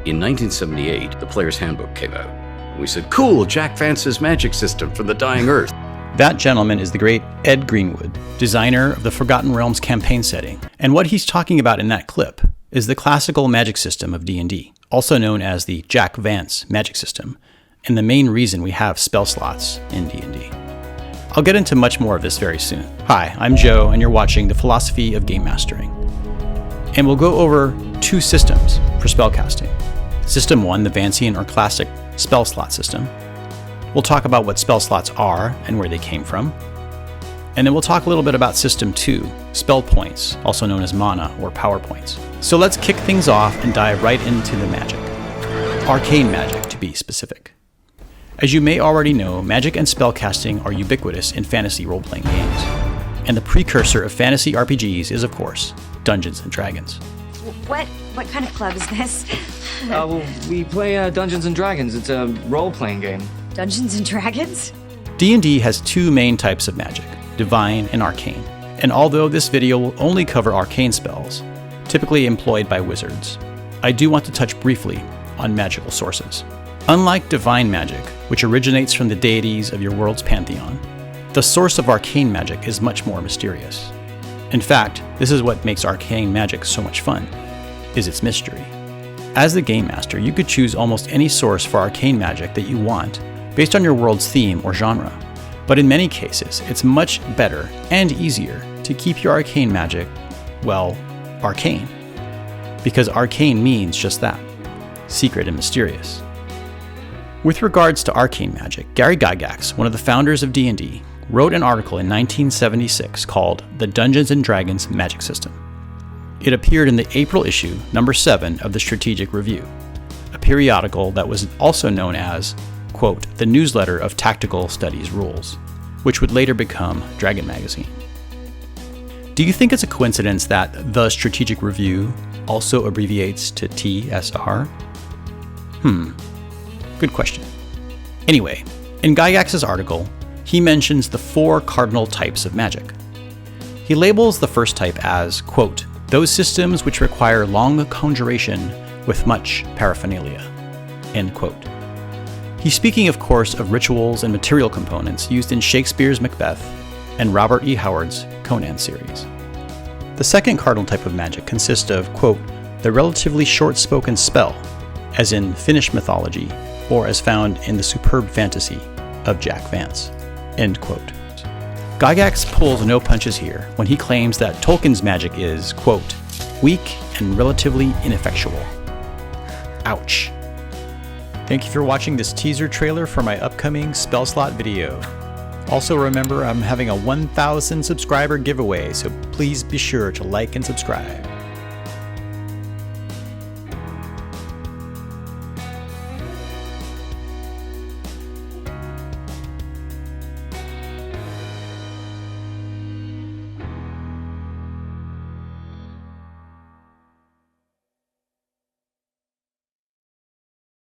In 1978, the Player's Handbook came out. We said, cool, Jack Vance's magic system from the Dying Earth. That gentleman is the great Ed Greenwood, designer of the Forgotten Realms campaign setting. And what he's talking about in that clip is the classical magic system of D&D, also known as the Jack Vance magic system, and the main reason we have spell slots in D&D. I'll get into much more of this very soon. Hi, I'm Joe, and you're watching The Philosophy of Game Mastering. And we'll go over two systems for spellcasting. System 1, the Vancian or classic spell slot system. We'll talk about what spell slots are and where they came from. And then we'll talk a little bit about System 2, spell points, also known as mana or power points. So let's kick things off and dive right into the magic. Arcane magic, to be specific. As you may already know, magic and spellcasting are ubiquitous in fantasy role-playing games. And the precursor of fantasy RPGs is, of course, Dungeons & Dragons. What kind of club is this? We play Dungeons & Dragons. It's a role-playing game. Dungeons & Dragons? D&D has two main types of magic, divine and arcane. And although this video will only cover arcane spells, typically employed by wizards, I do want to touch briefly on magical sources. Unlike divine magic, which originates from the deities of your world's pantheon, the source of arcane magic is much more mysterious. In fact, this is what makes arcane magic so much fun, is its mystery. As the game master, you could choose almost any source for arcane magic that you want, based on your world's theme or genre. But in many cases, it's much better and easier to keep your arcane magic, well, arcane. Because arcane means just that, secret and mysterious. With regards to arcane magic, Gary Gygax, one of the founders of D&D, wrote an article in 1976 called The Dungeons & Dragons Magic System. It appeared in the April issue, number 7 of the Strategic Review, a periodical that was also known as, quote, the newsletter of Tactical Studies Rules, which would later become Dragon Magazine. Do you think it's a coincidence that the Strategic Review also abbreviates to TSR? Good question. Anyway, in Gygax's article, he mentions the 4 cardinal types of magic. He labels the first type as, quote, those systems which require long conjuration with much paraphernalia, end quote. He's speaking, of course, of rituals and material components used in Shakespeare's Macbeth and Robert E. Howard's Conan series. The second cardinal type of magic consists of, quote, the relatively short-spoken spell, as in Finnish mythology, or as found in the superb fantasy of Jack Vance, end quote. Gygax pulls no punches here when he claims that Tolkien's magic is, quote, weak and relatively ineffectual. Ouch. Thank you for watching this teaser trailer for my upcoming spell slot video. Also remember, I'm having a 1,000 subscriber giveaway, so please be sure to like and subscribe.